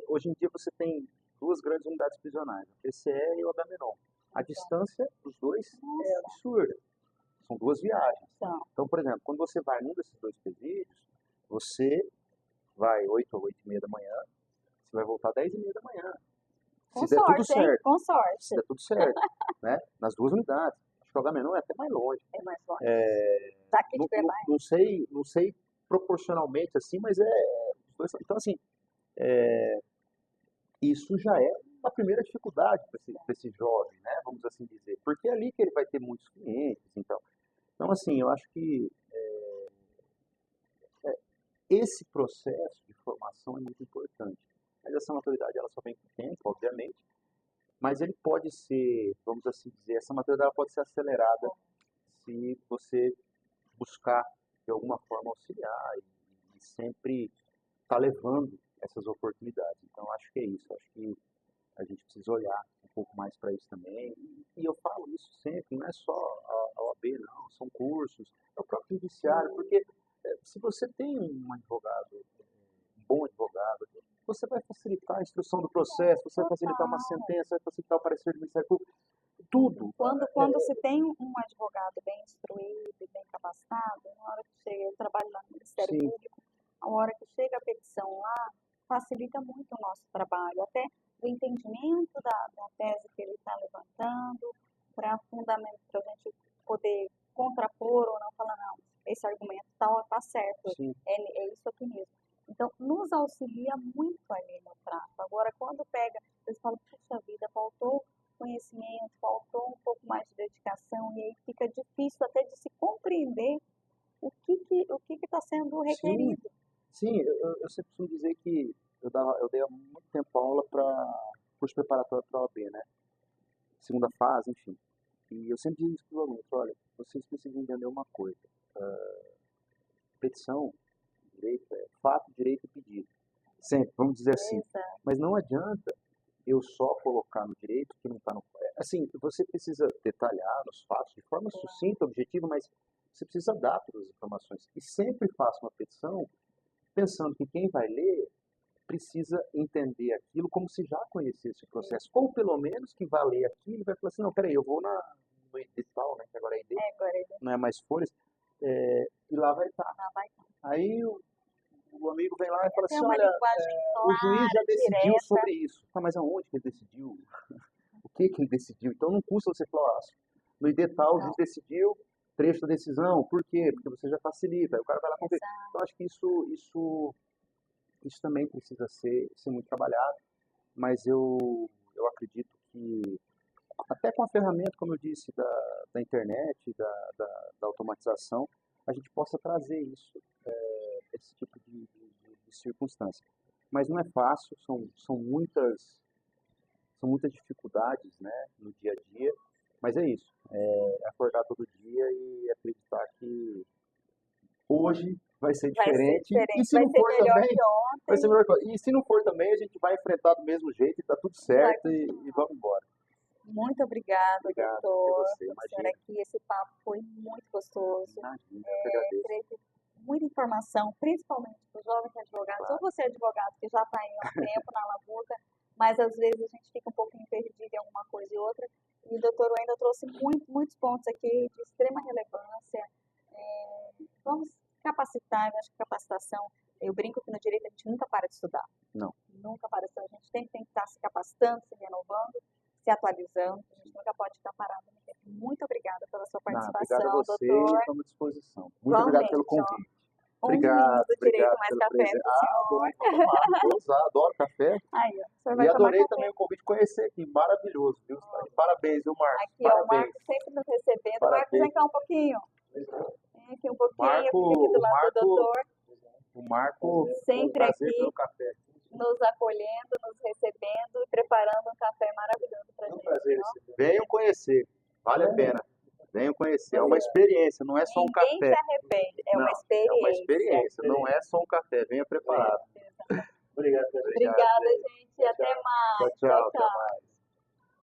hoje em dia você tem duas grandes unidades prisionais, a PCE e o Agamenon. A distância dos dois é Nossa, absurda. São duas viagens. então, Então, por exemplo, quando você vai num desses dois presídios, você vai 8 ou 8 e meia da manhã, você vai voltar 10 e meia da manhã. com Se der tudo sorte, hein? certo, Com se sorte. der tudo certo, né? Nas duas unidades. Acho que o Agamenon é até mais longe. É mais longe. Daqui de Berlim. Não sei proporcionalmente assim, mas então assim, isso já é uma primeira dificuldade para esse jovem, né? Vamos assim dizer, porque é ali que ele vai ter muitos clientes, então assim, eu acho que esse processo de formação é muito importante. Mas essa maturidade ela só vem com o tempo, obviamente, mas ele pode ser, vamos assim dizer, essa maturidade ela pode ser acelerada se você buscar de alguma forma auxiliar e sempre estar levando essas oportunidades. Então, acho que é isso. Acho que a gente precisa olhar um pouco mais para isso também. E eu falo isso sempre, não é só a OAB, não. São cursos, é o próprio judiciário, porque se você tem um advogado, um bom advogado, você vai facilitar a instrução do processo, você vai facilitar uma Total. sentença, vai facilitar o parecer do Ministério Público, tudo. Quando se tem um advogado bem instruído e bem capacitado, na hora que chega, eu trabalho lá no Ministério Sim, Público, a hora que chega a petição lá, facilita muito o nosso trabalho, até o entendimento da tese que ele está levantando, para fundamento, para a gente poder contrapor ou não, falar, não, esse argumento está certo, sim, é isso aqui mesmo. Então, nos auxilia muito ali no trato. Agora, quando pega, eles falam, puxa vida, faltou conhecimento, faltou um pouco mais de dedicação, e aí fica difícil até de se compreender o que está sendo sim. requerido. Sim, eu sempre costumo dizer que eu dei há muito tempo aula para curso preparatório para a OAB, né? Segunda fase, enfim. E eu sempre digo isso para os alunos, olha, vocês precisam entender uma coisa. Petição, direito, é fato, direito e pedido. Sempre, vamos dizer assim. Exato. Mas não adianta eu só colocar no direito que não está no... Assim, você precisa detalhar os fatos de forma sucinta, objetiva, mas você precisa dar todas as informações. E sempre faça uma petição pensando que quem vai ler precisa entender aquilo como se já conhecesse o processo. Ou pelo menos que vai ler aquilo e vai falar assim, não, peraí, eu vou no edital, né, que agora é ID, Agora ele não é mais folhas, e lá vai estar. já vai Aí o amigo vem lá e fala ter assim, uma olha, linguagem o juiz já clara, decidiu direta. sobre isso. Tá, mas aonde que ele decidiu? O que que ele decidiu? Então não custa você falar, no edital o juiz Não, decidiu, trecho da decisão. Por quê? Porque você já facilita, aí o cara vai lá conferir. Exato. Então, acho que isso também precisa ser muito trabalhado, mas eu acredito que até com a ferramenta, como eu disse, da internet, da automatização, a gente possa trazer isso, esse tipo de circunstância. Mas não é fácil, são muitas dificuldades, né, no dia a dia, mas é isso, é acordar todo dia e acreditar que hoje vai ser Vai ser diferente, e diferente, se vai não ser for melhor também, que vai ser ontem. melhor coisa. E se não for também, a gente vai enfrentar do mesmo jeito e tá tudo Vai certo e continuar. vamos embora. Muito obrigada, Obrigado, doutor, você, por estar imagina, aqui. Esse papo foi muito gostoso. imagina, eu que agradeço. Teve muita informação, principalmente para os jovens advogados, ou Claro. você é advogado que já está aí há um tempo na labuta, mas às vezes a gente fica um pouquinho perdido em alguma coisa e outra. E o doutor ainda trouxe muitos pontos aqui de extrema relevância. Vamos capacitar, eu acho que capacitação, eu brinco que no direito a gente nunca para de estudar. Não. Nunca para de estudar. A gente tem que estar se capacitando, se renovando, se atualizando. A gente nunca pode estar parado no tempo. Muito obrigada pela sua Não, obrigado a participação, você doutor. e estamos à disposição. Muito obrigado pelo Igualmente, ó. convite. Um lindo direito Obrigado mais pelo café presente. pro senhor. Vou tomar, vou usar, adoro café. Aí, ó, o senhor E vai tomar adorei café. também o convite de conhecer aqui, maravilhoso, viu? Parabéns, viu, Marcos? Aqui, ó, o Parabéns. Marcos sempre nos recebendo. Marcos, Parabéns. vem cá um pouquinho. Vem aqui um pouquinho, Marco, fica aqui do lado do doutor. O Marco, Sempre prazer aqui. pelo café. Nos acolhendo, nos recebendo e preparando um café maravilhoso pra É um gente. prazer. Ó. Venham conhecer, vale a pena. Venham conhecer, é uma experiência, não é só um Ninguém café. se arrepende, é uma Não, experiência. é uma experiência, não é só um café, venha preparado. Exatamente. Obrigado, Obrigada, gente. Até mais. Tchau, até mais.